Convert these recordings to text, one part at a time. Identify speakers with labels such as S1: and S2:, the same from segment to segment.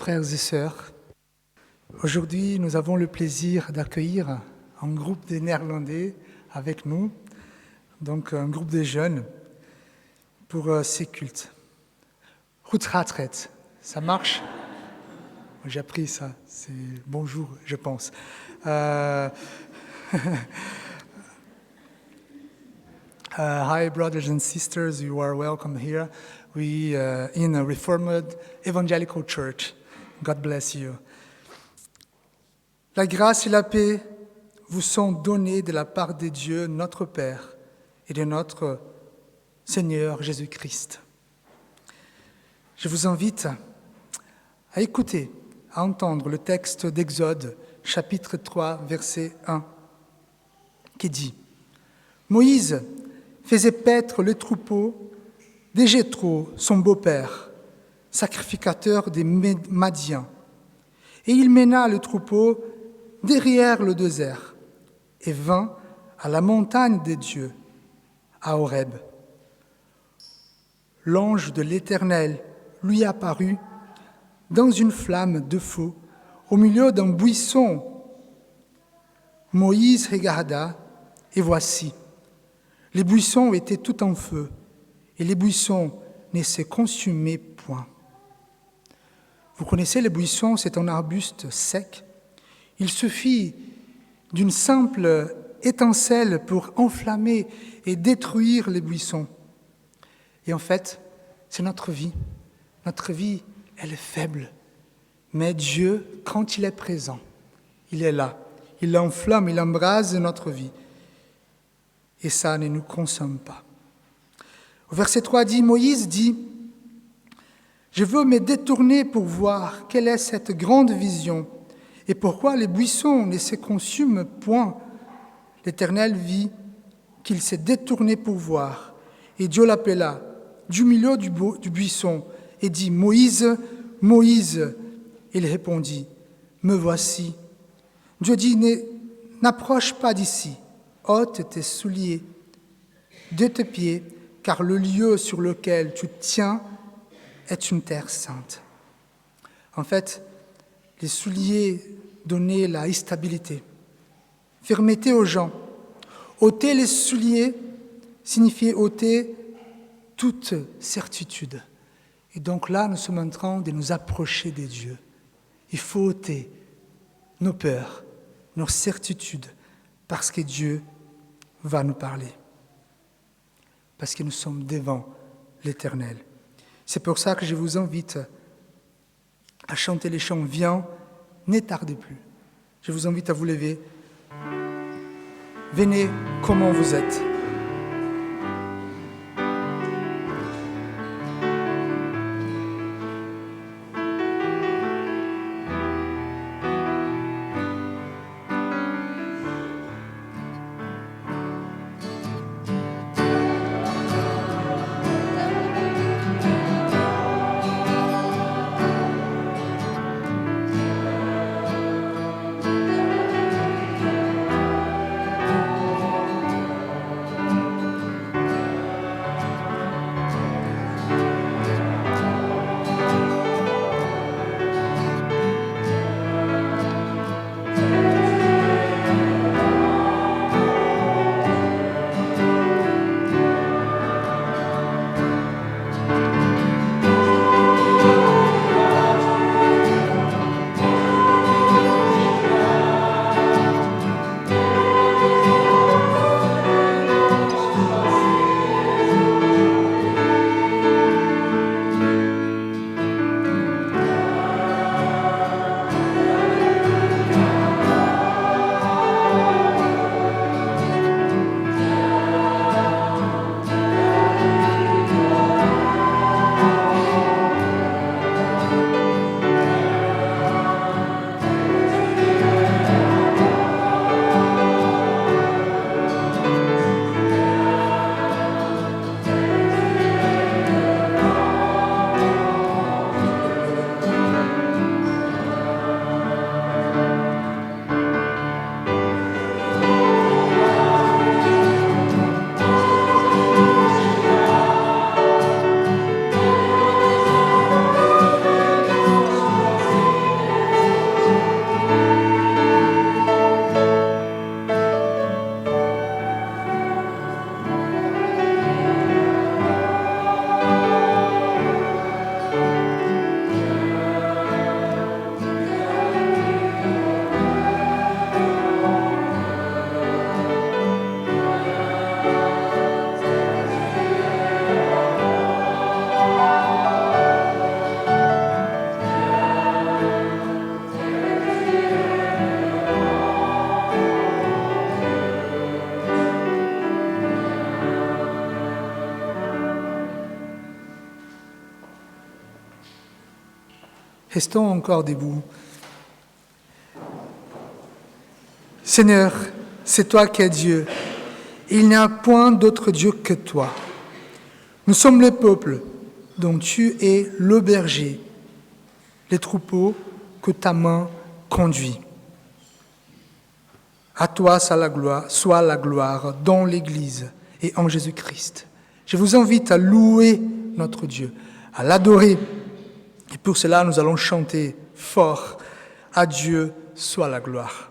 S1: frères et sœurs. Aujourd'hui, nous avons le plaisir d'accueillir un groupe de Néerlandais avec nous, donc un groupe de jeunes, pour ces cultes. Goed gaat het, ça marche? J'ai appris ça, c'est bonjour, je pense. Hi, brothers and sisters, you are welcome here. We in a Reformed Evangelical Church. God bless you. La grâce et la paix vous sont données de la part de Dieu, notre Père, et de notre Seigneur Jésus-Christ. Je vous invite à écouter, à entendre le texte d'Exode, chapitre 3, verset 1, qui dit « Moïse faisait paître le troupeau de Jéthro, son beau-père, sacrificateur des Madiens, et il mena le troupeau derrière le désert et vint à la montagne de Dieu, à Horeb. L'ange de l'Éternel lui apparut dans une flamme de feu au milieu d'un buisson. Moïse regarda, et voici, les buissons étaient tout en feu, et les buissons ne se consumaient point. Vous connaissez les buissons, c'est un arbuste sec. Il suffit d'une simple étincelle pour enflammer et détruire les buissons. Et en fait, c'est notre vie. Notre vie, elle est faible. Mais Dieu, quand il est présent, il est là. Il enflamme, il embrase notre vie. Et ça ne nous consomme pas. Au verset 3 dit, Moïse dit, « Je veux me détourner pour voir quelle est cette grande vision et pourquoi les buissons ne se consument point. » L'Éternel vit qu'il s'est détourné pour voir. Et Dieu l'appela du milieu du buisson et dit, « Moïse, Moïse !» Il répondit, « Me voici. » Dieu dit, « N'approche pas d'ici, ôte tes souliers de tes pieds, car le lieu sur lequel tu tiens est une terre sainte. » En fait, les souliers donnaient la stabilité, fermeté aux gens. Ôter les souliers signifiait ôter toute certitude. Et donc là, nous sommes en train de nous approcher de Dieu. Il faut ôter nos peurs, nos certitudes, parce que Dieu va nous parler. Parce que nous sommes devant l'Éternel. C'est pour ça que je vous invite à chanter les chants « Viens, ne tardez plus ». Je vous invite à vous lever. Venez comment vous êtes. Restons encore debout. Seigneur, c'est toi qui es Dieu. Il n'y a point d'autre Dieu que toi. Nous sommes le peuple dont tu es le berger, les troupeaux que ta main conduit. À toi soit la gloire dans l'Église et en Jésus-Christ. Je vous invite à louer notre Dieu, à l'adorer. Et pour cela, nous allons chanter fort. À Dieu soit la gloire.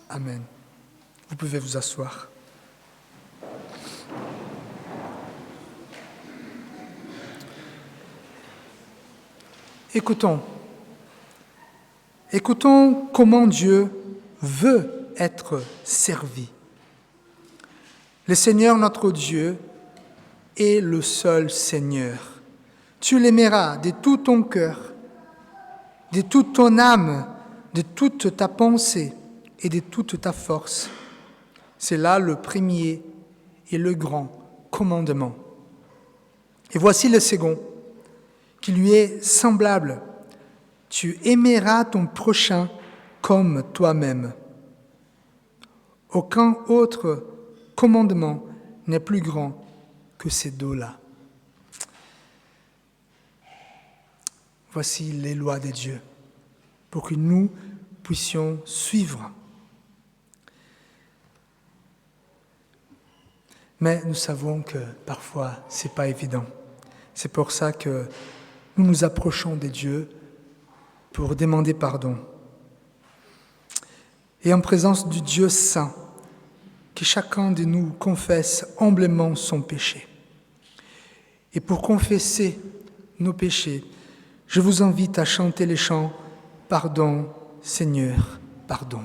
S1: Amen. Vous pouvez vous asseoir. Écoutons. Écoutons comment Dieu veut être servi. Le Seigneur notre Dieu est le seul Seigneur. Tu l'aimeras de tout ton cœur, de toute ton âme, de toute ta pensée et de toute ta force. C'est là le premier et le grand commandement. Et voici le second, qui lui est semblable. Tu aimeras ton prochain comme toi-même. Aucun autre commandement n'est plus grand que ces deux-là. Voici les lois de Dieu pour que nous puissions suivre. Mais nous savons que parfois, ce n'est pas évident. C'est pour ça que nous nous approchons de Dieu pour demander pardon. Et en présence du Dieu saint, que chacun de nous confesse humblement son péché. Et pour confesser nos péchés, je vous invite à chanter les chants « Pardon, Seigneur, pardon ».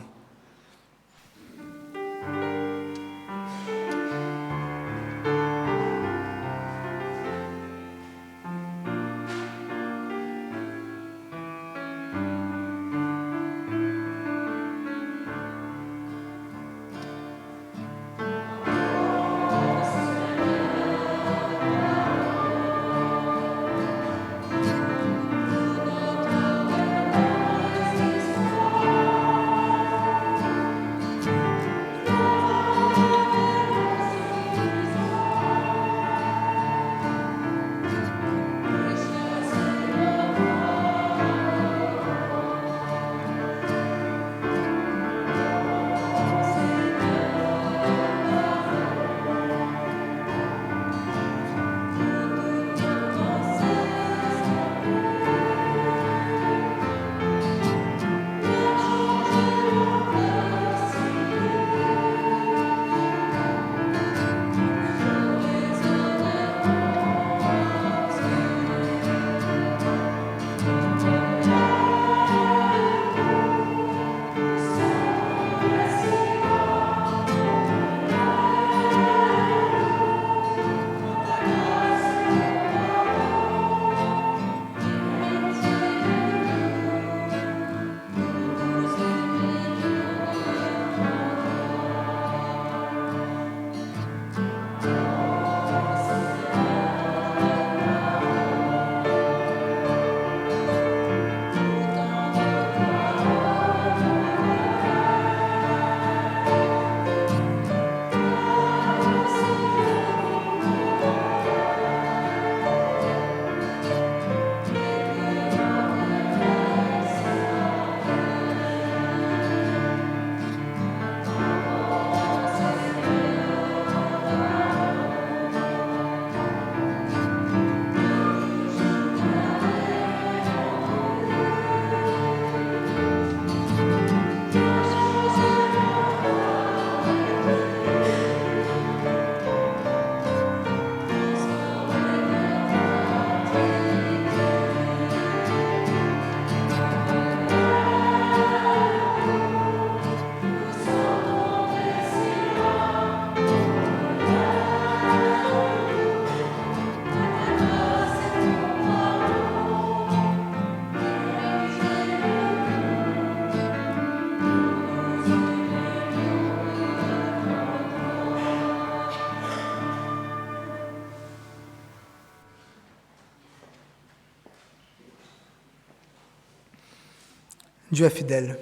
S1: Dieu est fidèle,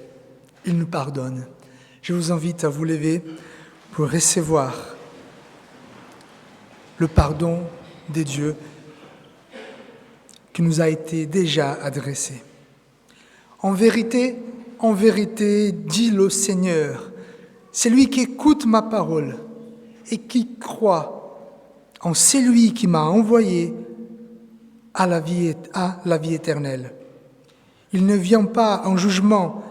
S1: il nous pardonne. Je vous invite à vous lever pour recevoir le pardon de Dieu qui nous a été déjà adressé. En vérité, dit le Seigneur, celui qui écoute ma parole et qui croit en celui qui m'a envoyé à la vie éternelle. Il ne vient pas en jugement,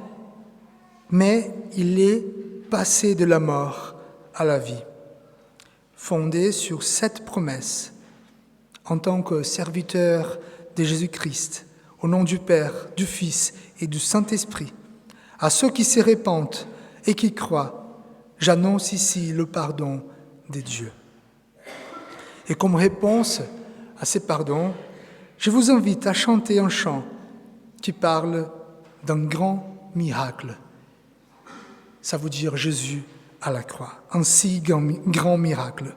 S1: mais il est passé de la mort à la vie. Fondé sur cette promesse, en tant que serviteur de Jésus-Christ, au nom du Père, du Fils et du Saint-Esprit, à ceux qui se répandent et qui croient, j'annonce ici le pardon de Dieu. Et comme réponse à ce pardon, je vous invite à chanter un chant qui parle d'un grand miracle. Ça veut dire Jésus à la croix, un si grand miracle.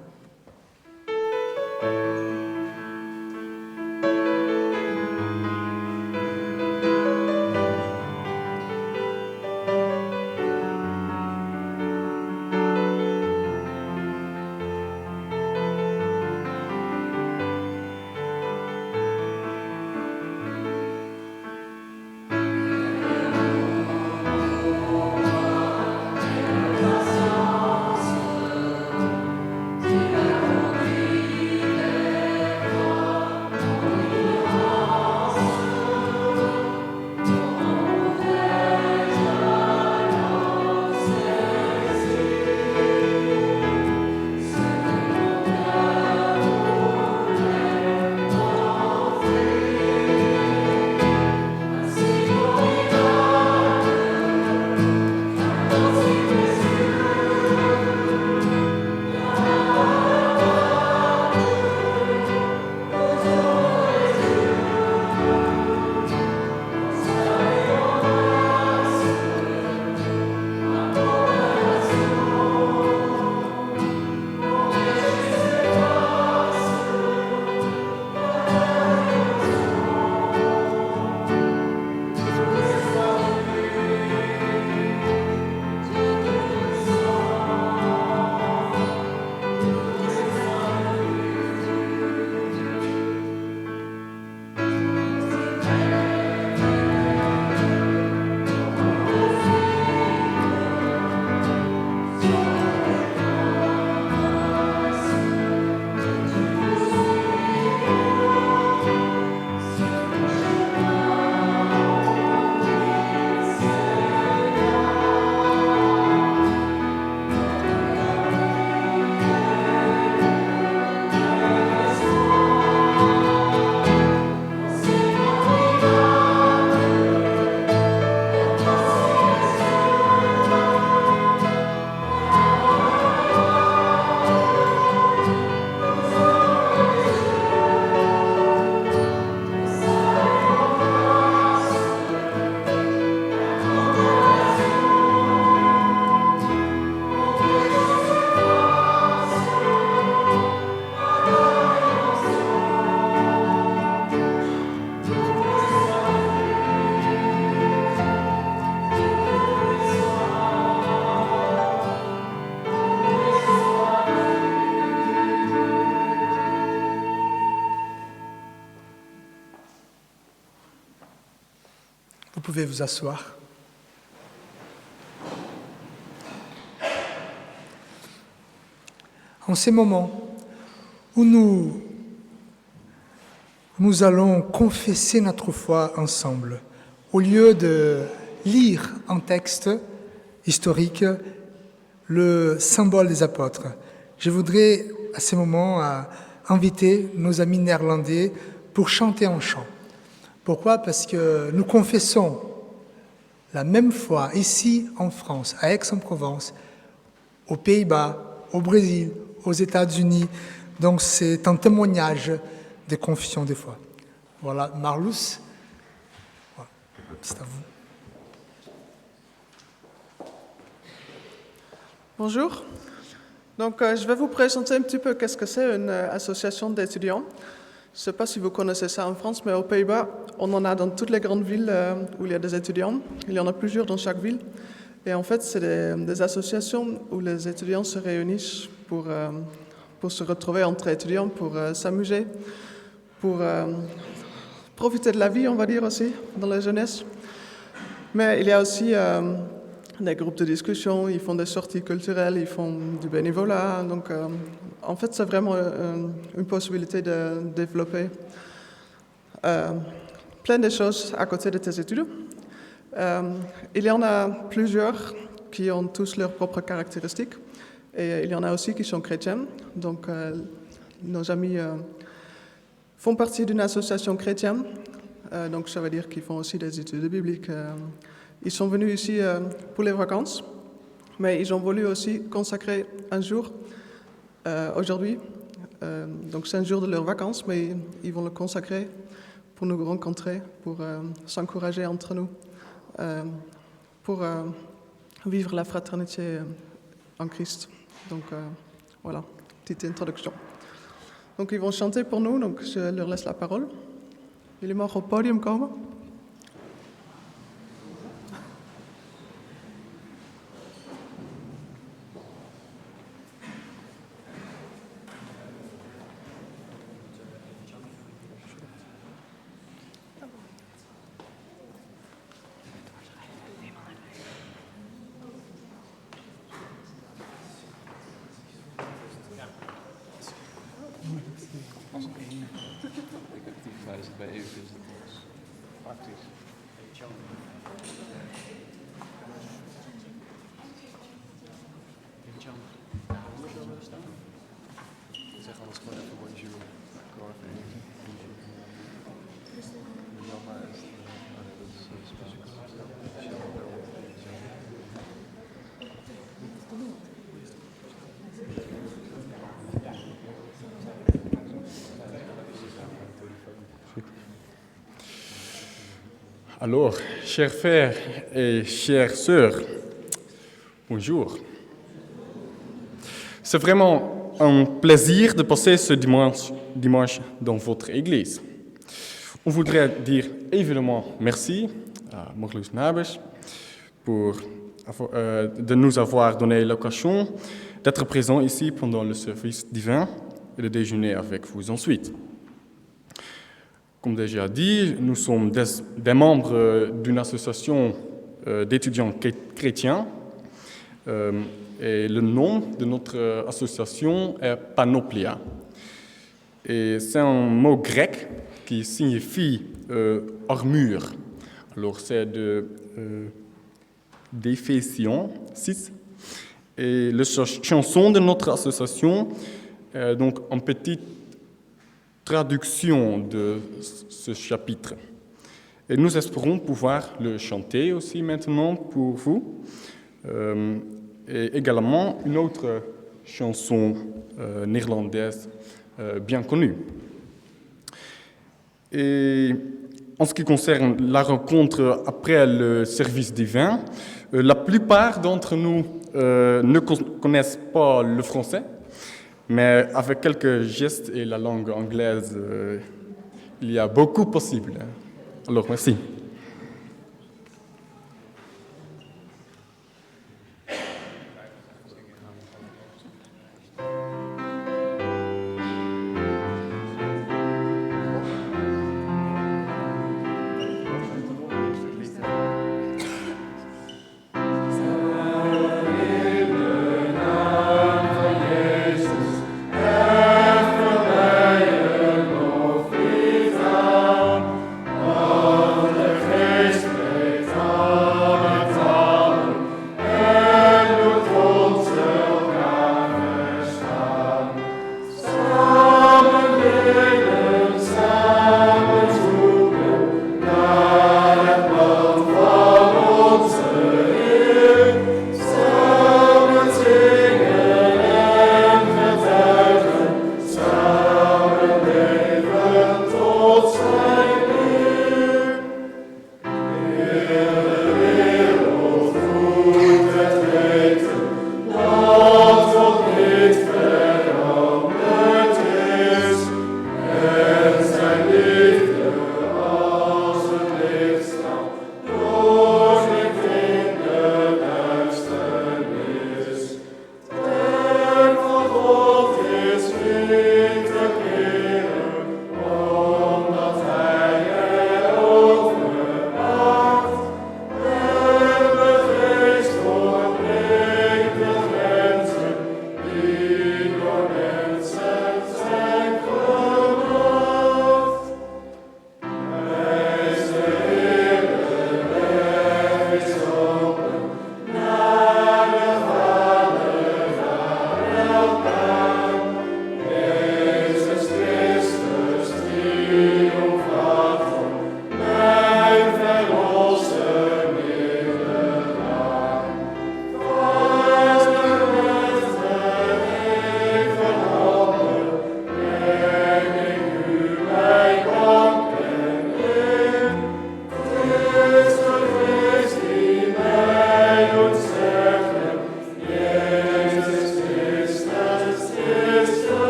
S1: Vous pouvez vous asseoir. En ces moments où nous allons confesser notre foi ensemble, au lieu de lire un texte historique, le symbole des apôtres, je voudrais à ce moment inviter nos amis néerlandais pour chanter un chant. Pourquoi ? Parce que nous confessons la même foi ici en France, à Aix-en-Provence, aux Pays-Bas, au Brésil, aux États-Unis. Donc c'est un témoignage de confession de foi. Voilà, Marlous, voilà, c'est à vous.
S2: Bonjour. Donc, je vais vous présenter un petit peu qu'est-ce que c'est une association d'étudiants. Je ne sais pas si vous connaissez ça en France, mais aux Pays-Bas, on en a dans toutes les grandes villes où il y a des étudiants. Il y en a plusieurs dans chaque ville. Et en fait, c'est des associations où les étudiants se réunissent pour se retrouver entre étudiants, pour s'amuser, pour profiter de la vie, on va dire aussi, dans la jeunesse. Mais il y a aussi des groupes de discussion, ils font des sorties culturelles, ils font du bénévolat. Donc, en fait, c'est vraiment une possibilité de développer plein de choses à côté de tes études. Il y en a plusieurs qui ont tous leurs propres caractéristiques. Et il y en a aussi qui sont chrétiens. Donc, nos amis font partie d'une association chrétienne. Donc, ça veut dire qu'ils font aussi des études bibliques. Ils sont venus ici pour les vacances, mais ils ont voulu aussi consacrer un jour aujourd'hui. Donc, c'est un jour de leurs vacances, mais ils vont le consacrer pour nous rencontrer, pour s'encourager entre nous, pour vivre la fraternité en Christ. Donc, voilà, petite introduction. Donc, ils vont chanter pour nous, donc je leur laisse la parole. Jullie mogen op het podium komen.
S3: Alors, chers frères et chères sœurs, bonjour. C'est vraiment un plaisir de passer ce dimanche dans votre église. On voudrait dire évidemment merci à Marloes Nabes de nous avoir donné l'occasion d'être présents ici pendant le service divin et de déjeuner avec vous ensuite. Comme déjà dit, nous sommes des membres d'une association d'étudiants chrétiens et le nom de notre association est Panoplia. Et c'est un mot grec qui signifie armure. Alors c'est d'Éphésiens 6. Et la chanson de notre association est donc en petite traduction de ce chapitre. Et nous espérons pouvoir le chanter aussi maintenant pour vous. Et également une autre chanson néerlandaise bien connue. Et en ce qui concerne la rencontre après le service divin, la plupart d'entre nous ne connaissent pas le français. Mais avec quelques gestes et la langue anglaise, il y a beaucoup possible. Alors, merci.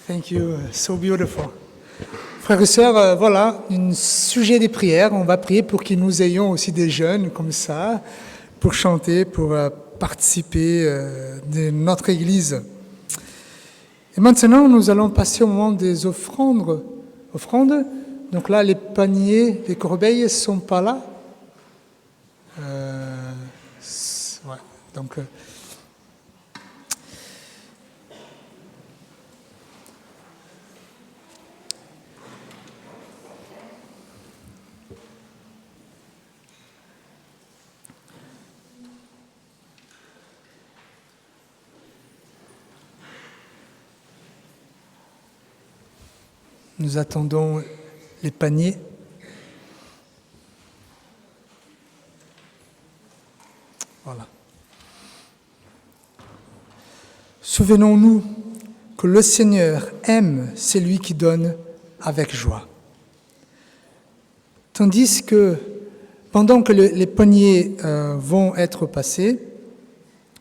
S1: Thank you, so beautiful. Frères et sœurs, voilà, un sujet des prières. On va prier pour que nous ayons aussi des jeunes comme ça, pour chanter, pour participer de notre Église. Et maintenant, nous allons passer au moment des offrandes. Donc là, les paniers, les corbeilles ne sont pas là. Ouais, donc... Nous attendons les paniers. Voilà. Souvenons-nous que le Seigneur aime celui qui donne avec joie. Tandis que, pendant que les paniers vont être passés,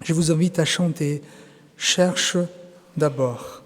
S1: je vous invite à chanter « Cherche d'abord ».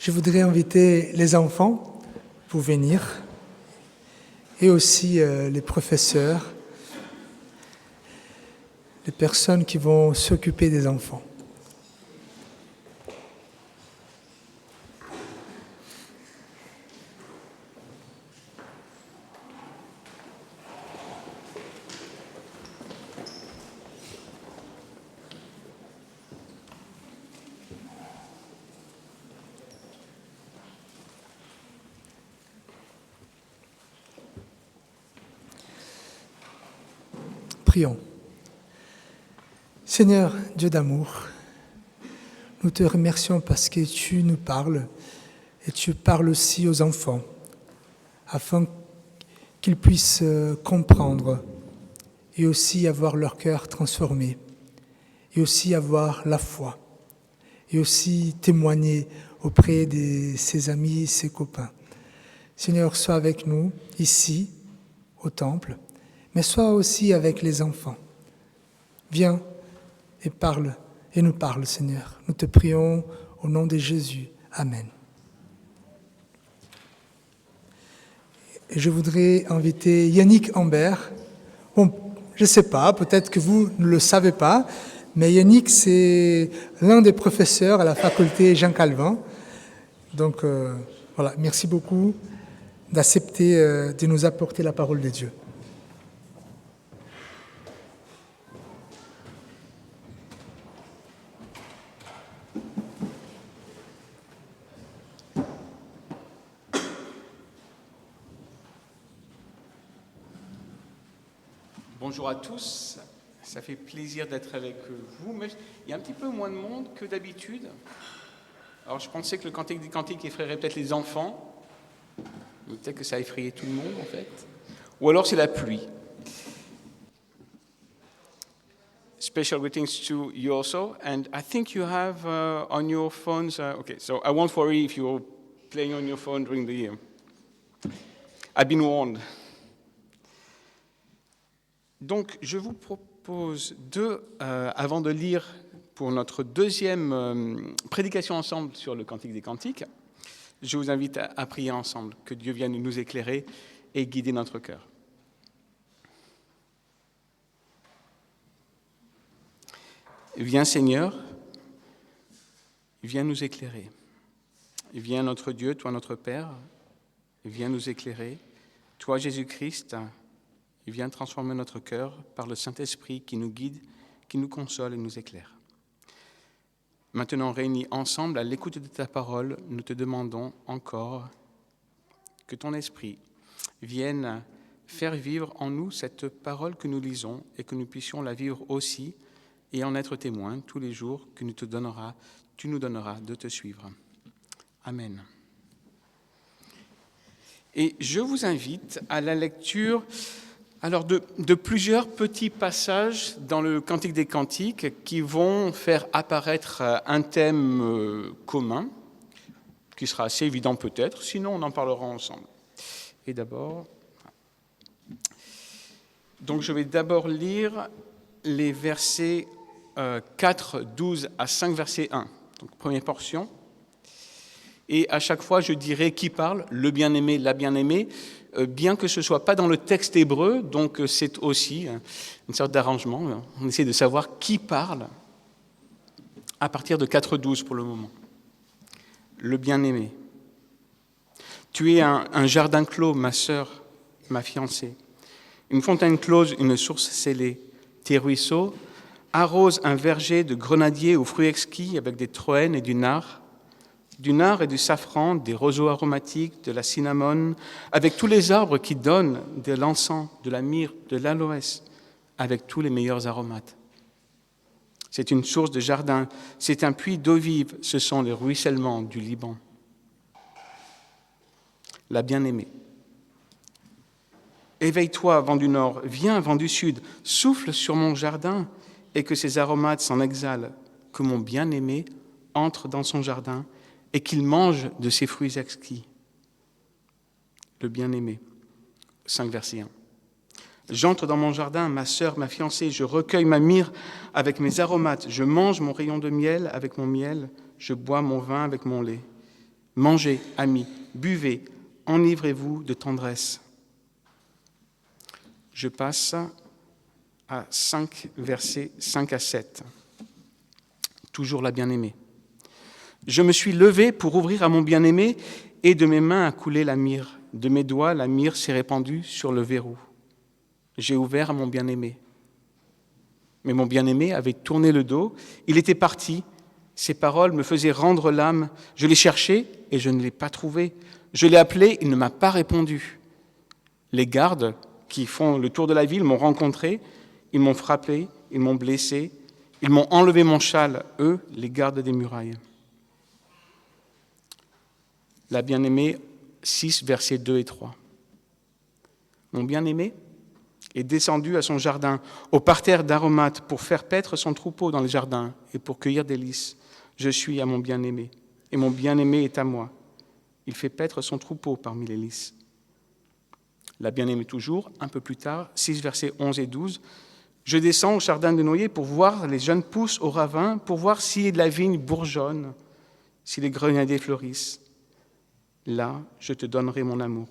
S1: Je voudrais inviter les enfants pour venir et aussi les professeurs, les personnes qui vont s'occuper des enfants. Prions. Seigneur, Dieu d'amour, nous te remercions parce que tu nous parles et tu parles aussi aux enfants afin qu'ils puissent comprendre et aussi avoir leur cœur transformé et aussi avoir la foi et aussi témoigner auprès de ses amis et ses copains. Seigneur, sois avec nous ici, au temple, mais sois aussi avec les enfants. Viens et parle, et nous parle, Seigneur. Nous te prions au nom de Jésus. Amen. Et je voudrais inviter Yannick Ambert. Bon, je ne sais pas, peut-être que vous ne le savez pas, Mais Yannick, c'est l'un des professeurs à la faculté Jean Calvin. Donc voilà, merci beaucoup d'accepter de nous apporter la parole de Dieu.
S4: Bonjour à tous, ça fait plaisir d'être avec vous, mais il y a un petit peu moins de monde que d'habitude. Alors je pensais que le Cantique des Cantiques effraierait peut-être les enfants, mais peut-être que ça a effrayé tout le monde en fait. Ou alors c'est la pluie. Special greetings to you also, and I think you have on your phones, okay, so I won't worry if you're playing on your phone during the year. I've been warned. Donc, je vous propose avant de lire pour notre deuxième prédication ensemble sur le Cantique des Cantiques, je vous invite à prier ensemble, que Dieu vienne nous éclairer et guider notre cœur. Viens Seigneur, viens nous éclairer. Viens notre Dieu, toi notre Père, viens nous éclairer. Toi Jésus-Christ, viens transformer notre cœur par le Saint-Esprit qui nous guide, qui nous console et nous éclaire. Maintenant, réunis ensemble à l'écoute de ta parole, nous te demandons encore que ton Esprit vienne faire vivre en nous cette parole que nous lisons et que nous puissions la vivre aussi et en être témoins tous les jours que tu nous donneras de te suivre. Amen. Et je vous invite à la lecture de plusieurs petits passages dans le Cantique des Cantiques qui vont faire apparaître un thème commun, qui sera assez évident peut-être, sinon on en parlera ensemble. Et je vais d'abord lire les versets 4, 12 à 5, verset 1, donc première portion. Et à chaque fois, je dirai qui parle, le bien-aimé, la bien-aimée, bien que ce ne soit pas dans le texte hébreu, donc c'est aussi une sorte d'arrangement. On essaie de savoir qui parle à partir de 4.12 pour le moment. Le bien-aimé. Tu es un jardin clos, ma sœur, ma fiancée. Une fontaine close, une source scellée. Tes ruisseaux arrosent un verger de grenadiers aux fruits exquis avec des troènes et du nard et du safran, des roseaux aromatiques, de la cinnamone, avec tous les arbres qui donnent de l'encens, de la myrrhe, de l'aloès, avec tous les meilleurs aromates. C'est une source de jardin, c'est un puits d'eau vive, ce sont les ruissellements du Liban. La bien-aimée. Éveille-toi, vent du nord, viens, vent du sud, souffle sur mon jardin et que ses aromates s'en exhalent, que mon bien-aimé entre dans son jardin et qu'il mange de ses fruits exquis. Le bien-aimé, 5 verset 1. J'entre dans mon jardin, ma sœur, ma fiancée, je recueille ma myrrhe avec mes aromates, je mange mon rayon de miel avec mon miel, je bois mon vin avec mon lait. Mangez, amis, buvez, enivrez-vous de tendresse. Je passe à 5 versets 5 à 7. Toujours la bien-aimée. Je me suis levé pour ouvrir à mon bien-aimé et de mes mains a coulé la myrrhe. De mes doigts, la myrrhe s'est répandue sur le verrou. J'ai ouvert à mon bien-aimé. Mais mon bien-aimé avait tourné le dos. Il était parti. Ses paroles me faisaient rendre l'âme. Je l'ai cherché et je ne l'ai pas trouvé. Je l'ai appelé, il ne m'a pas répondu. Les gardes qui font le tour de la ville m'ont rencontré. Ils m'ont frappé, ils m'ont blessé. Ils m'ont enlevé mon châle, eux, les gardes des murailles. La bien-aimée, 6, versets 2 et 3. Mon bien-aimé est descendu à son jardin, au parterre d'aromates, pour faire paître son troupeau dans le jardin et pour cueillir des lys. Je suis à mon bien-aimé, et mon bien-aimé est à moi. Il fait paître son troupeau parmi les lys. La bien-aimée toujours, un peu plus tard, 6, versets 11 et 12. Je descends au jardin de noyer pour voir les jeunes pousses au ravin, pour voir si la vigne bourgeonne, si les grenadiers fleurissent. Là, je te donnerai mon amour.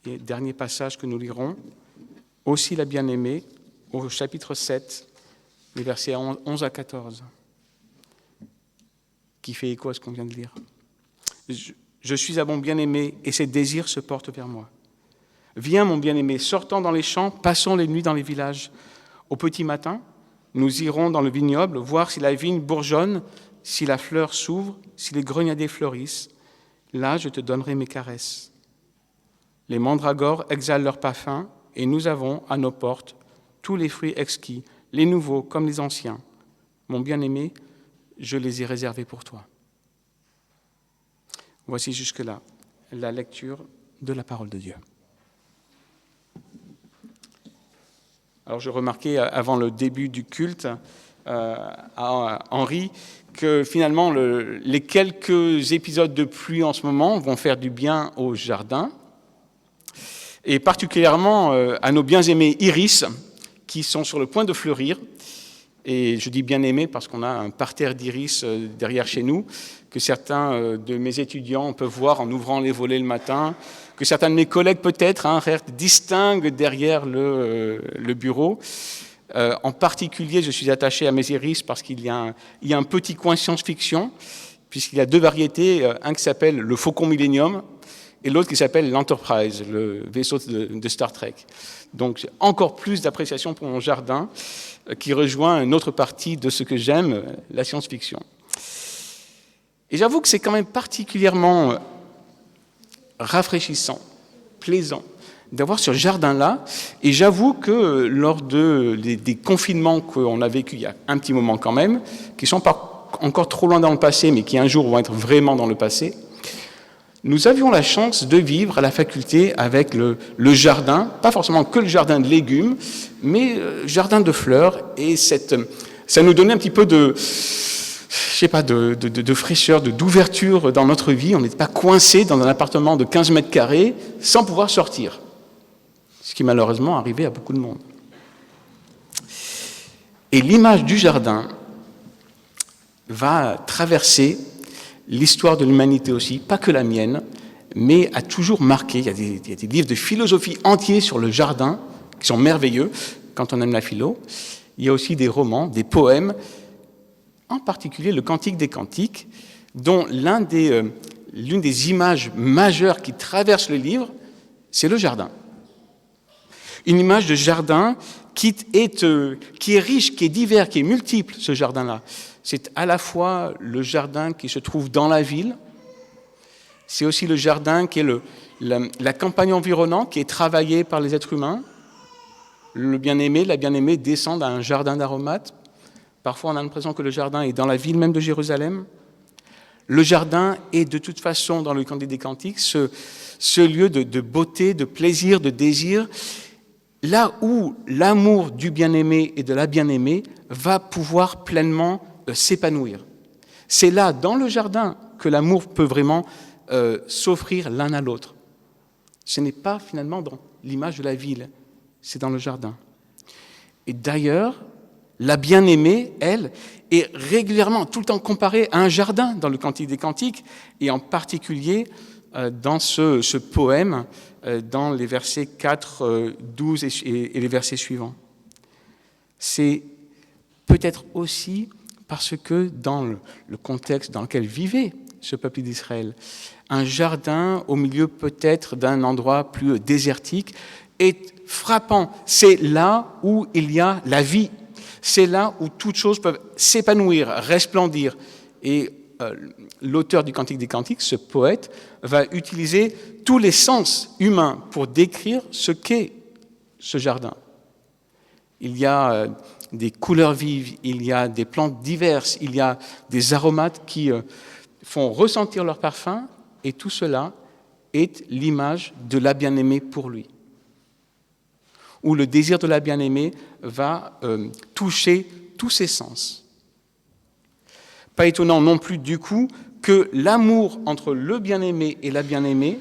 S4: Et dernier passage que nous lirons, aussi la bien-aimée, au chapitre 7, les versets 11 à 14, qui fait écho à ce qu'on vient de lire. Je suis à mon bien-aimé et ses désirs se portent vers moi. Viens, mon bien-aimé, sortons dans les champs, passons les nuits dans les villages. Au petit matin, nous irons dans le vignoble, voir si la vigne bourgeonne, si la fleur s'ouvre, si les grenadiers fleurissent. Là, je te donnerai mes caresses. Les mandragores exhalent leur parfum, et nous avons à nos portes tous les fruits exquis, les nouveaux comme les anciens. Mon bien-aimé, je les ai réservés pour toi. Voici jusque-là la lecture de la parole de Dieu. Alors je remarquais avant le début du culte à Henri que finalement les quelques épisodes de pluie en ce moment vont faire du bien au jardin, et particulièrement à nos bien-aimés iris qui sont sur le point de fleurir. Et je dis bien-aimés parce qu'on a un parterre d'iris derrière chez nous, que certains de mes étudiants peuvent voir en ouvrant les volets le matin, que certains de mes collègues peut-être distinguent derrière le bureau. En particulier, je suis attaché à mes iris parce qu'il y a un petit coin science-fiction, puisqu'il y a deux variétés, un qui s'appelle le Faucon Millennium et l'autre qui s'appelle l'Enterprise, le vaisseau de Star Trek. Donc j'ai encore plus d'appréciation pour mon jardin, qui rejoint une autre partie de ce que j'aime, la science-fiction. Et j'avoue que c'est quand même particulièrement rafraîchissant, plaisant, d'avoir ce jardin-là. Et j'avoue que lors des confinements qu'on a vécu il y a un petit moment quand même, qui ne sont pas encore trop loin dans le passé, mais qui un jour vont être vraiment dans le passé, nous avions la chance de vivre à la faculté avec le jardin, pas forcément que le jardin de légumes, mais jardin de fleurs, et ça nous donnait un petit peu de fraîcheur, d'ouverture dans notre vie. On n'était pas coincé dans un appartement de 15 mètres carrés sans pouvoir sortir, ce qui malheureusement arrivait à beaucoup de monde. Et l'image du jardin va traverser l'histoire de l'humanité aussi, pas que la mienne, mais a toujours marqué. Il y a des livres de philosophie entiers sur le jardin, qui sont merveilleux, quand on aime la philo. Il y a aussi des romans, des poèmes, en particulier le Cantique des Cantiques, dont l'une des images majeures qui traverse le livre, c'est le jardin. Une image de jardin qui est riche, qui est divers, qui est multiple, ce jardin-là. C'est à la fois le jardin qui se trouve dans la ville, c'est aussi le jardin qui est la campagne environnante, qui est travaillée par les êtres humains. Le bien-aimé, la bien-aimée descendent à un jardin d'aromates. Parfois, on a l'impression que le jardin est dans la ville même de Jérusalem. Le jardin est de toute façon, dans le Cantique des Cantiques, ce lieu de beauté, de plaisir, de désir, là où l'amour du bien-aimé et de la bien-aimée va pouvoir pleinement s'épanouir. C'est là, dans le jardin, que l'amour peut vraiment s'offrir l'un à l'autre. Ce n'est pas finalement dans l'image de la ville, c'est dans le jardin. Et d'ailleurs, la bien-aimée, elle, est régulièrement, tout le temps comparée à un jardin dans le Cantique des Cantiques, et en particulier dans ce poème, dans les versets 4, 12 et les versets suivants. C'est peut-être aussi parce que dans le contexte dans lequel vivait ce peuple d'Israël, un jardin au milieu peut-être d'un endroit plus désertique est frappant. C'est là où il y a la vie. C'est là où toutes choses peuvent s'épanouir, resplendir. Et l'auteur du Cantique des Cantiques, ce poète, va utiliser tous les sens humains pour décrire ce qu'est ce jardin. Il y a des couleurs vives, il y a des plantes diverses, il y a des aromates qui font ressentir leur parfum, et tout cela est l'image de la bien-aimée pour lui. Où le désir de la bien-aimée va toucher tous ses sens. Pas étonnant non plus du coup que l'amour entre le bien-aimé et la bien-aimée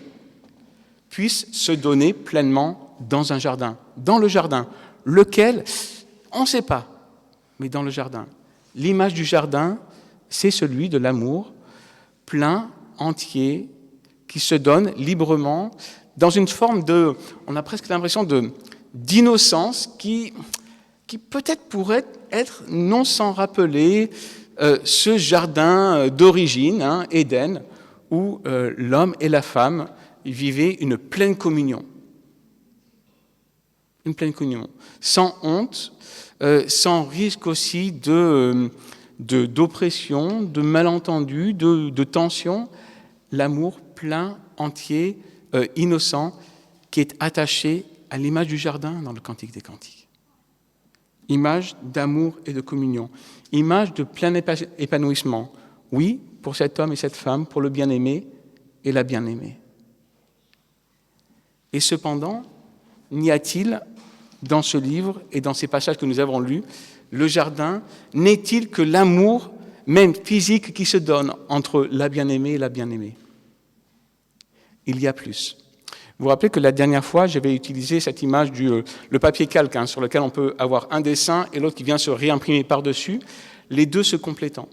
S4: puisse se donner pleinement dans un jardin, dans le jardin, lequel, on ne sait pas, mais dans le jardin. L'image du jardin, c'est celui de l'amour plein, entier, qui se donne librement, dans une forme on a presque l'impression d'innocence qui qui peut-être pourrait être, non sans rappeler, ce jardin d'origine, hein, Éden, où l'homme et la femme vivaient une pleine communion. Une pleine communion, sans honte, sans risque aussi d'oppression, de malentendus, de tension, l'amour plein, entier, innocent, qui est attaché à l'image du jardin dans le Cantique des Cantiques. Image d'amour et de communion, image de plein épanouissement, oui, pour cet homme et cette femme, pour le bien-aimé et la bien-aimée. Et cependant, n'y a-t-il dans ce livre et dans ces passages que nous avons lus, le jardin n'est-il que l'amour, même physique, qui se donne entre la bien-aimée et la bien-aimée? Il y a plus. Vous vous rappelez que la dernière fois, j'avais utilisé cette image le papier calque, hein, sur lequel on peut avoir un dessin et l'autre qui vient se réimprimer par-dessus, les deux se complétant.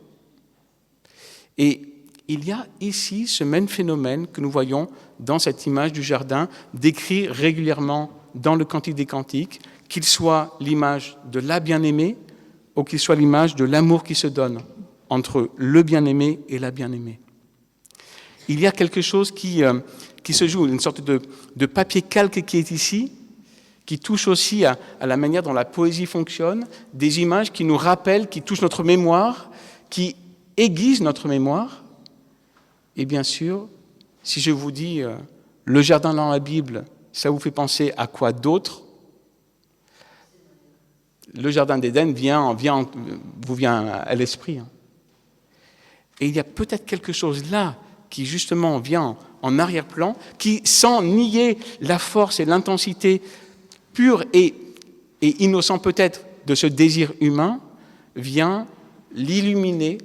S4: Et il y a ici ce même phénomène que nous voyons dans cette image du jardin, décrit régulièrement dans le Cantique des Cantiques, qu'il soit l'image de la bien-aimée ou qu'il soit l'image de l'amour qui se donne entre le bien-aimé et la bien-aimée. Il y a quelque chose qui se joue, une sorte de papier calque qui est ici, qui touche aussi à la manière dont la poésie fonctionne, des images qui nous rappellent, qui touchent notre mémoire, qui aiguisent notre mémoire. Et bien sûr, si je vous dis le jardin dans la Bible, ça vous fait penser à quoi d'autre? Le jardin d'Éden vous vient à l'esprit. Et il y a peut-être quelque chose là qui justement vient en arrière-plan, qui, sans nier la force et l'intensité pure et innocent peut-être de ce désir humain, vient l'illuminer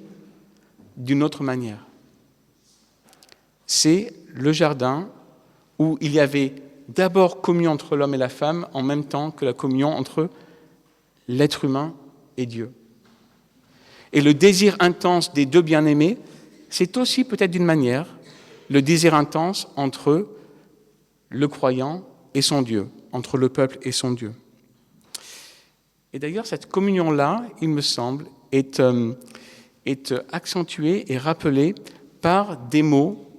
S4: d'une autre manière. C'est le jardin où il y avait d'abord communion entre l'homme et la femme, en même temps que la communion entre l'être humain et Dieu. Et le désir intense des deux bien-aimés, c'est aussi peut-être d'une manière le désir intense entre le croyant et son Dieu, entre le peuple et son Dieu. Et d'ailleurs, cette communion-là, il me semble, est accentuée et rappelée par des mots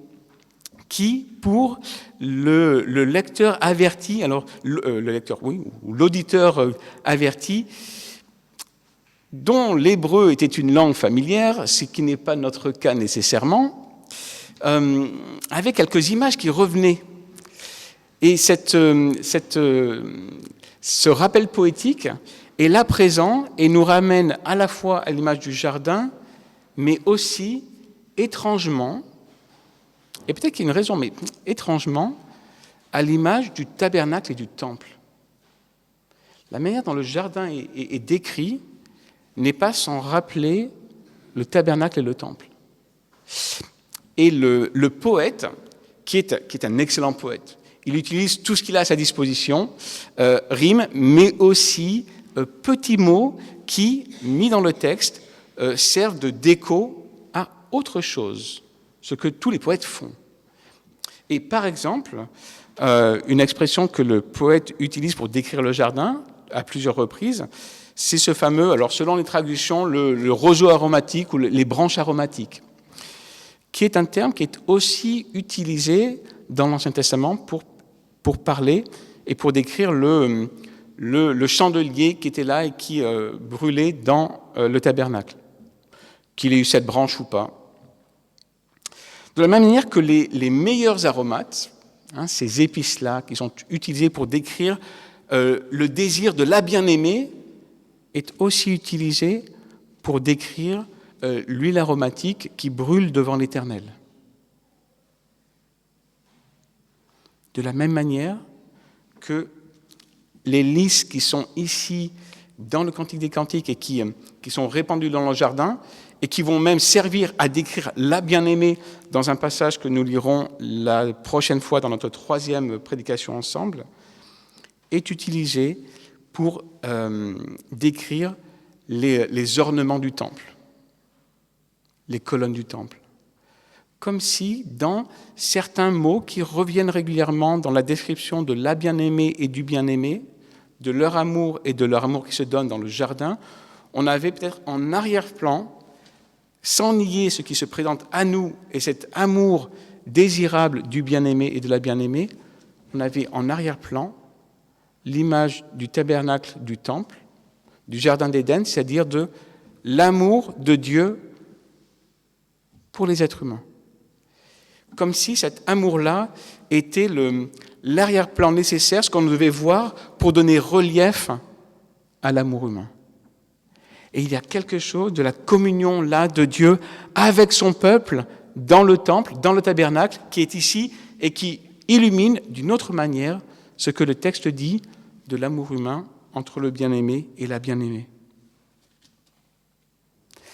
S4: qui, pour le lecteur averti, alors le lecteur, oui, ou l'auditeur averti, dont l'hébreu était une langue familière, ce qui n'est pas notre cas nécessairement, avec quelques images qui revenaient. Et ce rappel poétique est là présent et nous ramène à la fois à l'image du jardin, mais aussi, étrangement, et peut-être qu'il y a une raison, mais étrangement, à l'image du tabernacle et du temple. La manière dont le jardin est décrit n'est pas sans rappeler le tabernacle et le temple. Et le poète, qui est un excellent poète, il utilise tout ce qu'il a à sa disposition, rimes, mais aussi petits mots qui, mis dans le texte, servent de déco à autre chose, ce que tous les poètes font. Et par exemple, une expression que le poète utilise pour décrire le jardin à plusieurs reprises, c'est ce fameux, alors selon les traductions, le roseau aromatique ou les branches aromatiques, qui est un terme qui est aussi utilisé dans l'Ancien Testament pour parler et pour décrire le chandelier qui était là et qui brûlait dans le tabernacle, qu'il ait eu cette branche ou pas. De la même manière que les meilleurs aromates, ces épices-là qui sont utilisées pour décrire le désir de la bien-aimée, est aussi utilisé pour décrire l'huile aromatique qui brûle devant l'Éternel. De la même manière que les lys qui sont ici dans le Cantique des Cantiques et qui sont répandus dans le jardin et qui vont même servir à décrire la bien-aimée dans un passage que nous lirons la prochaine fois dans notre 3e prédication ensemble, est utilisé pour décrire les ornements du temple, les colonnes du temple. Comme si, dans certains mots qui reviennent régulièrement dans la description de la bien-aimée et du bien-aimé, de leur amour et de leur amour qui se donne dans le jardin, on avait peut-être en arrière-plan, sans nier ce qui se présente à nous et cet amour désirable du bien-aimé et de la bien-aimée, on avait en arrière-plan l'image du tabernacle du temple, du jardin d'Éden, c'est-à-dire de l'amour de Dieu pour les êtres humains. Comme si cet amour-là était l'arrière-plan nécessaire, ce qu'on devait voir pour donner relief à l'amour humain. Et il y a quelque chose de la communion là de Dieu avec son peuple dans le temple, dans le tabernacle, qui est ici et qui illumine d'une autre manière ce que le texte dit de l'amour humain entre le bien-aimé et la bien-aimée.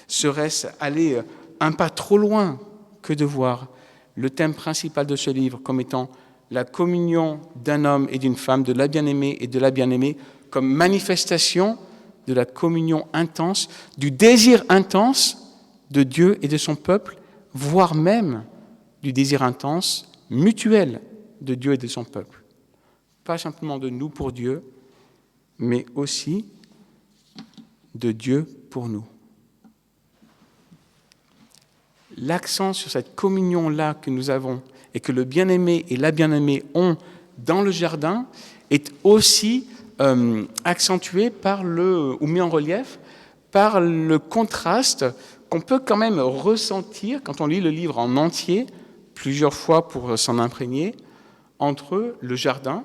S4: Serait-ce aller un pas trop loin que de voir le thème principal de ce livre comme étant la communion d'un homme et d'une femme, de la bien-aimée et de la bien-aimée, comme manifestation de la communion intense, du désir intense de Dieu et de son peuple, voire même du désir intense mutuel de Dieu et de son peuple. Pas simplement de nous pour Dieu, mais aussi de Dieu pour nous. L'accent sur cette communion-là que nous avons et que le bien-aimé et la bien-aimée ont dans le jardin est aussi accentué ou mis en relief par le contraste qu'on peut quand même ressentir quand on lit le livre en entier, plusieurs fois pour s'en imprégner, entre le jardin,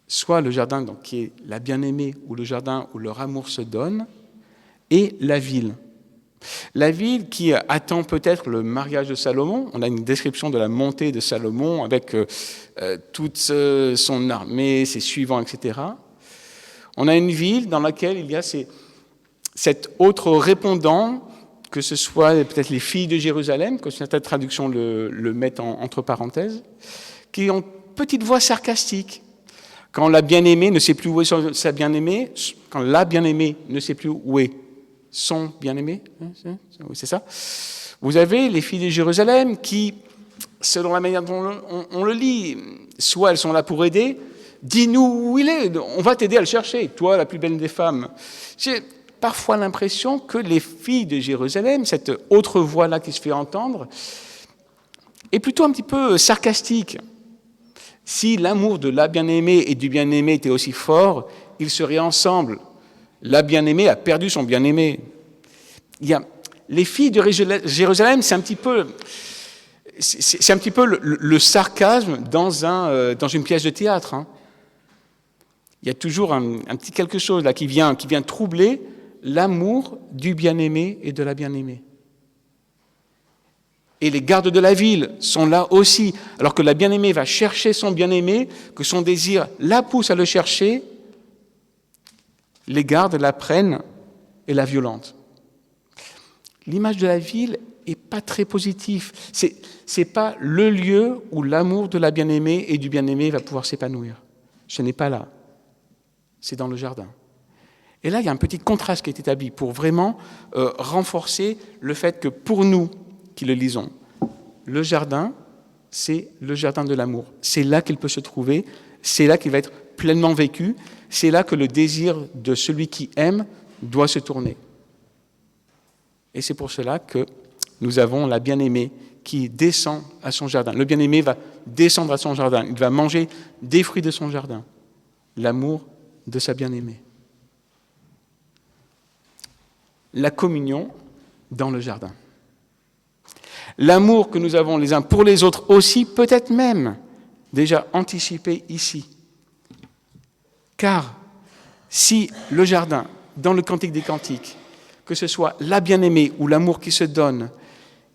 S4: soit le jardin donc, qui est la bien-aimée ou le jardin où leur amour se donne, et la ville. La ville qui attend peut-être le mariage de Salomon. On a une description de la montée de Salomon avec toute son armée, ses suivants, etc. On a une ville dans laquelle il y a cet autre répondant, que ce soit peut-être les filles de Jérusalem, que certaines traductions le mettent entre parenthèses, qui ont petite voix sarcastique. Quand la bien-aimée ne sait plus où est sa bien-aimée, quand la bien-aimée ne sait plus où est son bien-aimé, oui, c'est ça. Vous avez les filles de Jérusalem qui, selon la manière dont on le lit, soit elles sont là pour aider, dis-nous où il est, on va t'aider à le chercher, toi la plus belle des femmes. J'ai parfois l'impression que les filles de Jérusalem, cette autre voix-là qui se fait entendre, est plutôt un petit peu sarcastique. Si l'amour de la bien-aimée et du bien-aimé était aussi fort, ils seraient ensemble. La bien-aimée a perdu son bien-aimé. Les filles de Jérusalem, c'est un petit peu le sarcasme dans une pièce de théâtre. Hein. Il y a toujours un petit quelque chose là qui vient troubler l'amour du bien-aimé et de la bien-aimée. Et les gardes de la ville sont là aussi, alors que la bien-aimée va chercher son bien-aimé, que son désir la pousse à le chercher, les gardes la prennent et la violentent. L'image de la ville n'est pas très positive. C'est pas le lieu où l'amour de la bien-aimée et du bien-aimé va pouvoir s'épanouir. Ce n'est pas là. C'est dans le jardin. Et là, il y a un petit contraste qui est établi pour vraiment renforcer le fait que pour nous qui le lisons, le jardin, c'est le jardin de l'amour. C'est là qu'il peut se trouver, c'est là qu'il va être pleinement vécu, c'est là que le désir de celui qui aime doit se tourner. Et c'est pour cela que nous avons la bien-aimée qui descend à son jardin. Le bien-aimé va descendre à son jardin, il va manger des fruits de son jardin. L'amour de sa bien-aimée. La communion dans le jardin. L'amour que nous avons les uns pour les autres aussi, peut-être même déjà anticipé ici. Car si le jardin, dans le Cantique des Cantiques, que ce soit la bien-aimée ou l'amour qui se donne,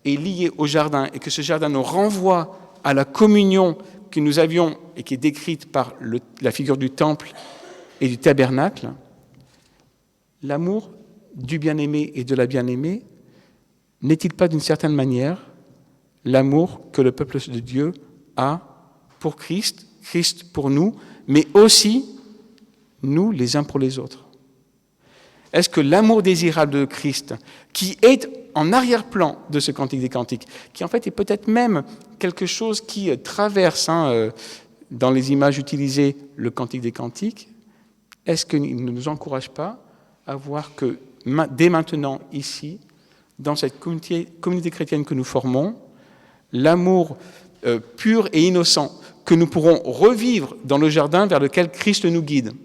S4: est lié au jardin et que ce jardin nous renvoie à la communion que nous avions et qui est décrite par la figure du temple et du tabernacle, l'amour du bien-aimé et de la bien-aimée n'est-il pas d'une certaine manière l'amour que le peuple de Dieu a pour Christ, Christ pour nous, mais aussi nous les uns pour les autres? Est-ce que l'amour désirable de Christ, qui est en arrière-plan de ce Cantique des Cantiques, qui en fait est peut-être même quelque chose qui traverse dans les images utilisées le Cantique des Cantiques, est-ce qu'il ne nous encourage pas à voir que dès maintenant, ici, dans cette communauté chrétienne que nous formons, l'amour pur et innocent que nous pourrons revivre dans le jardin vers lequel Christ nous guide. Vous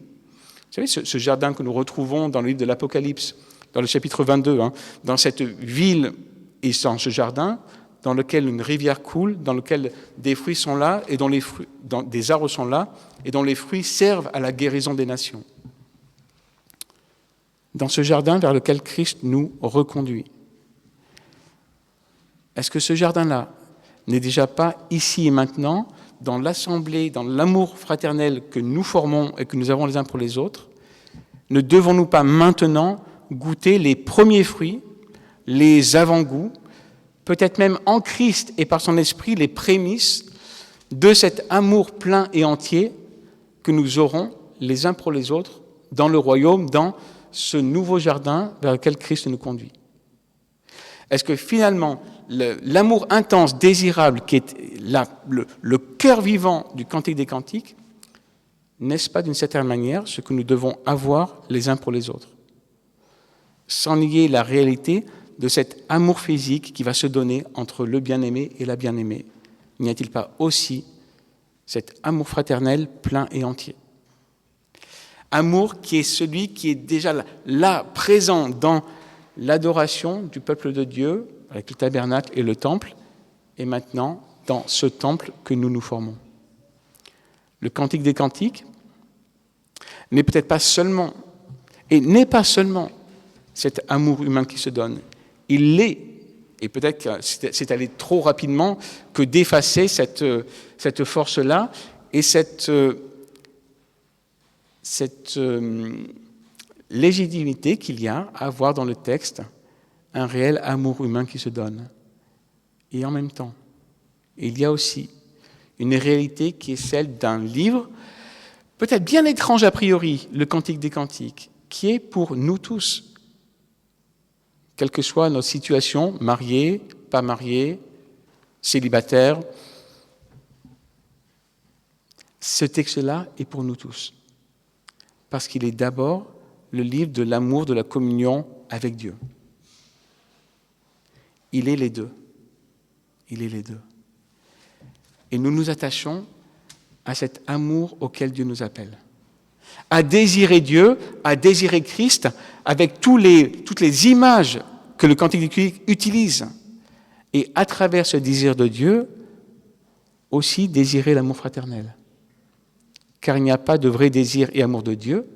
S4: savez, ce jardin que nous retrouvons dans le livre de l'Apocalypse, dans le chapitre 22, dans cette ville et dans ce jardin, dans lequel une rivière coule, dans lequel des fruits sont là, et des arbres sont là, et dont les fruits servent à la guérison des nations. Dans ce jardin vers lequel Christ nous reconduit. Est-ce que ce jardin-là n'est déjà pas ici et maintenant, dans l'assemblée, dans l'amour fraternel que nous formons et que nous avons les uns pour les autres? Ne devons-nous pas maintenant goûter les premiers fruits, les avant-goûts, peut-être même en Christ et par son esprit, les prémices de cet amour plein et entier que nous aurons les uns pour les autres dans le royaume, dans ce nouveau jardin vers lequel Christ nous conduit? Est-ce que finalement, l'amour intense, désirable, qui est le cœur vivant du Cantique des Cantiques, n'est-ce pas d'une certaine manière ce que nous devons avoir les uns pour les autres? Sans nier la réalité de cet amour physique qui va se donner entre le bien-aimé et la bien-aimée. N'y a-t-il pas aussi cet amour fraternel plein et entier? Amour qui est celui qui est déjà là, présent dans l'adoration du peuple de Dieu, avec le tabernacle et le temple, et maintenant dans ce temple que nous nous formons. Le Cantique des Cantiques n'est peut-être pas seulement, et n'est pas seulement cet amour humain qui se donne. Il l'est, et peut-être que c'est allé trop rapidement que d'effacer cette force-là et cette légitimité qu'il y a à avoir dans le texte un réel amour humain qui se donne. Et en même temps, il y a aussi une réalité qui est celle d'un livre, peut-être bien étrange a priori, le Cantique des Cantiques, qui est pour nous tous, quelle que soit notre situation, mariés, pas mariés, célibataires, ce texte-là est pour nous tous. Parce qu'il est d'abord le livre de l'amour, de la communion avec Dieu. Il est les deux. Il est les deux. Et nous nous attachons à cet amour auquel Dieu nous appelle. À désirer Dieu, à désirer Christ, avec toutes les images que le Cantique des Cantiques utilise. Et à travers ce désir de Dieu, aussi désirer l'amour fraternel. Car il n'y a pas de vrai désir et amour de Dieu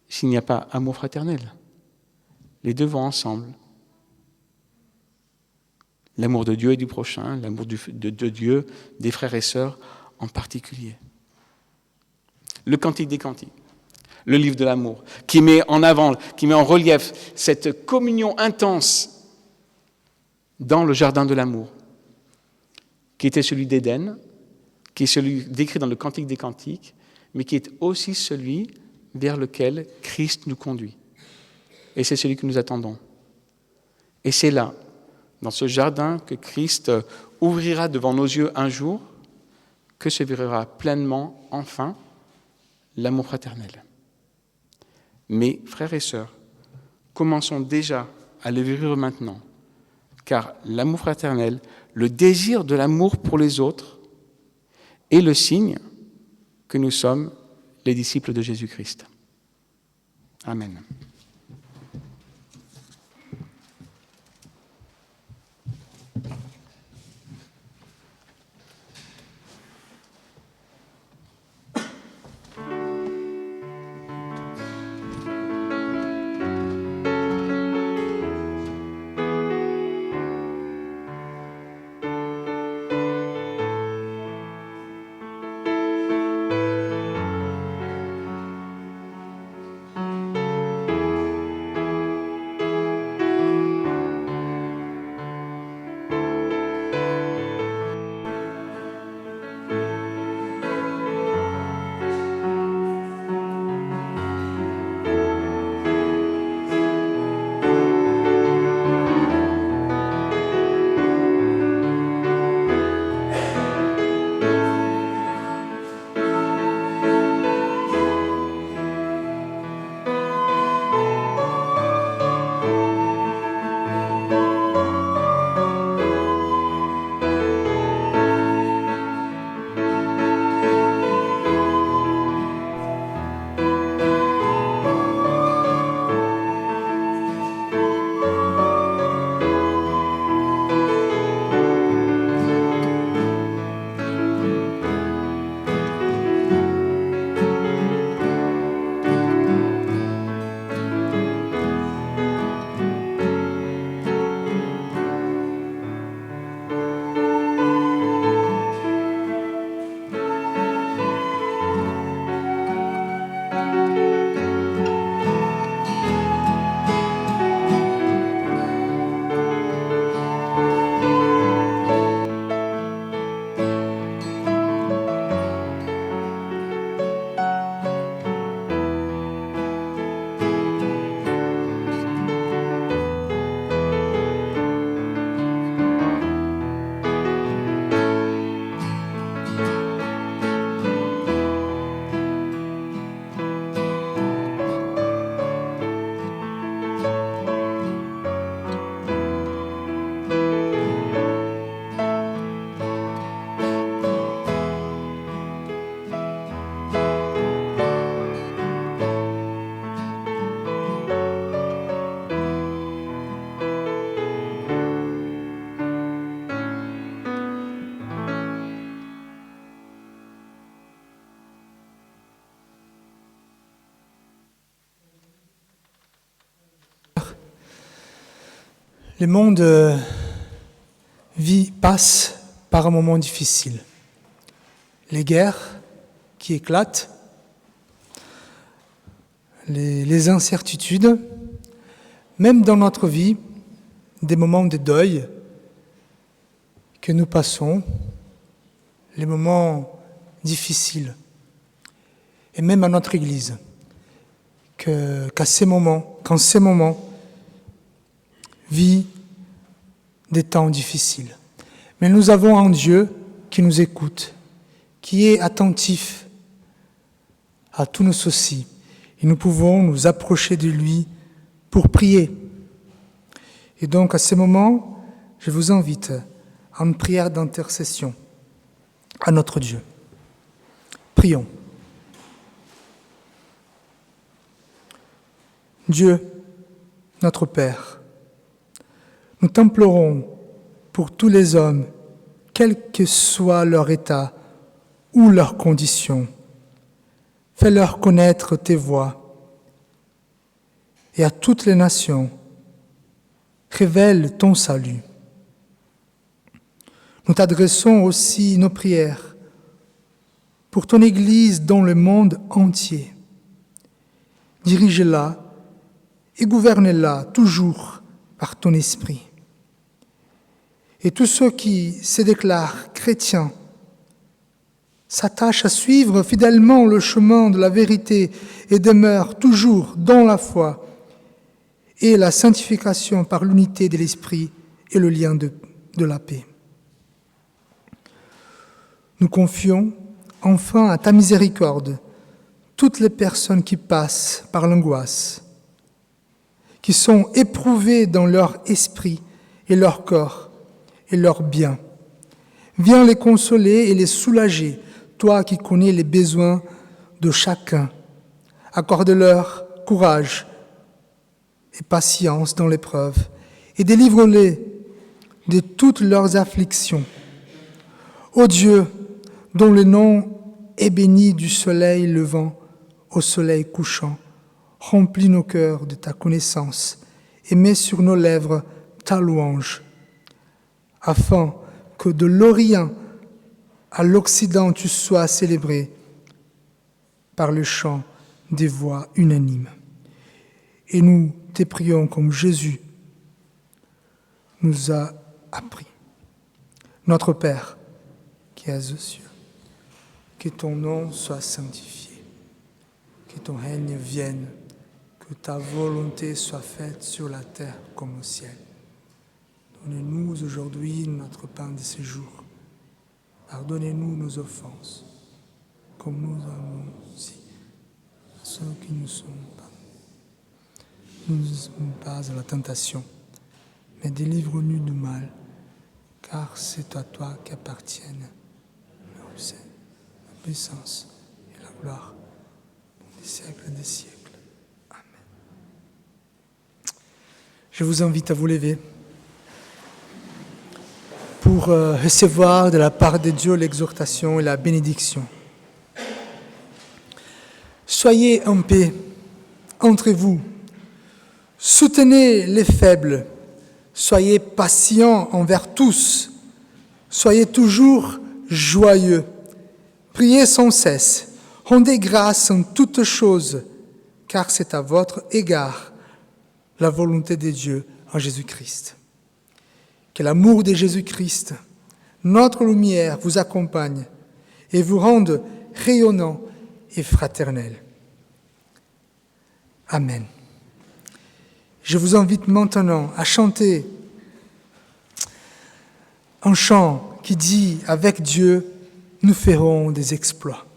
S4: s'il n'y a pas amour fraternel. Les deux vont ensemble. L'amour de Dieu et du prochain, l'amour de Dieu, des frères et sœurs en particulier. Le Cantique des Cantiques, le livre de l'amour, qui met en avant, qui met en relief cette communion intense dans le jardin de l'amour, qui était celui d'Éden, qui est celui décrit dans le Cantique des Cantiques, mais qui est aussi celui vers lequel Christ nous conduit. Et c'est celui que nous attendons. Et c'est là, dans ce jardin que Christ ouvrira devant nos yeux un jour, que se verra pleinement, enfin, l'amour fraternel. Mais, frères et sœurs, commençons déjà à le vivre maintenant, car l'amour fraternel, le désir de l'amour pour les autres, est le signe que nous sommes les disciples de Jésus-Christ. Amen.
S1: Le monde passe par un moment difficile. Les guerres qui éclatent, les incertitudes, même dans notre vie, des moments de deuil que nous passons, les moments difficiles, et même à notre Église, qu'en ces moments, vit des temps difficiles. Mais nous avons un Dieu qui nous écoute, qui est attentif à tous nos soucis, et nous pouvons nous approcher de lui pour prier. Et donc, à ce moment, je vous invite à une prière d'intercession à notre Dieu. Prions. Dieu, notre Père, nous t'implorons pour tous les hommes, quel que soit leur état ou leurs conditions. Fais-leur connaître tes voies. Et à toutes les nations, révèle ton salut. Nous t'adressons aussi nos prières pour ton Église dans le monde entier. Dirige-la et gouverne-la toujours par ton esprit. Et tous ceux qui se déclarent chrétiens s'attachent à suivre fidèlement le chemin de la vérité et demeurent toujours dans la foi et la sanctification par l'unité de l'esprit et le lien de la paix. Nous confions enfin à ta miséricorde toutes les personnes qui passent par l'angoisse, qui sont éprouvées dans leur esprit et leur corps et leur bien. Viens les consoler et les soulager, toi qui connais les besoins de chacun. Accorde-leur courage et patience dans l'épreuve et délivre-les de toutes leurs afflictions. Ô Dieu, dont le nom est béni du soleil levant au soleil couchant, remplis nos cœurs de ta connaissance et mets sur nos lèvres ta louange, afin que de l'Orient à l'Occident tu sois célébré par le chant des voix unanimes. Et nous te prions comme Jésus nous a appris. Notre Père, qui es aux cieux, que ton nom soit sanctifié, que ton règne vienne, que ta volonté soit faite sur la terre comme au ciel. Donne-nous aujourd'hui notre pain de ce jour. Pardonnez-nous nos offenses, comme nous avons aussi à ceux qui nous sont pas. Ne nous laisse pas à la tentation, mais délivre-nous du mal, car c'est à toi qu'appartiennent le Seigneur, la puissance et la gloire des siècles des siècles. Amen. Je vous invite à vous lever pour recevoir de la part de Dieu l'exhortation et la bénédiction. Soyez en paix entre vous. Soutenez les faibles, soyez patients envers tous, soyez toujours joyeux, priez sans cesse, rendez grâce en toutes choses, car c'est à votre égard la volonté de Dieu en Jésus-Christ. Que l'amour de Jésus-Christ, notre lumière, vous accompagne et vous rende rayonnant et fraternel. Amen. Je vous invite maintenant à chanter un chant qui dit « Avec Dieu, nous ferons des exploits ».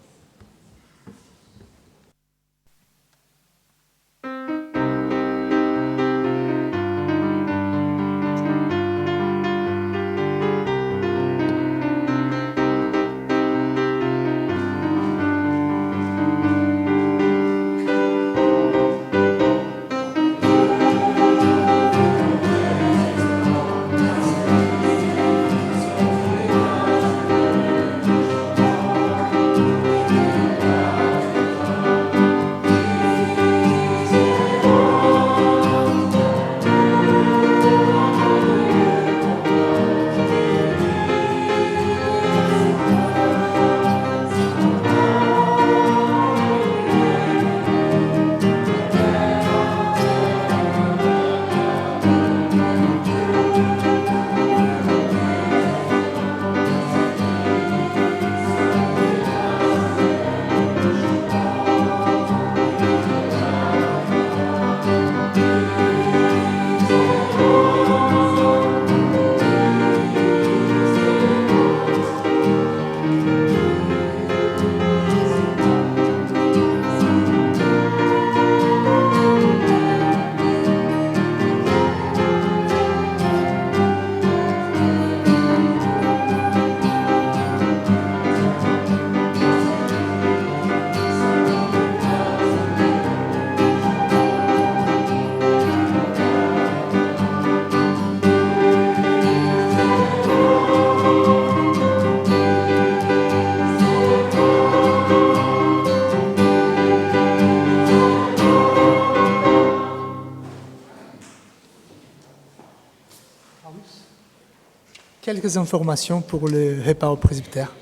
S1: quelques informations pour le repas au presbytère.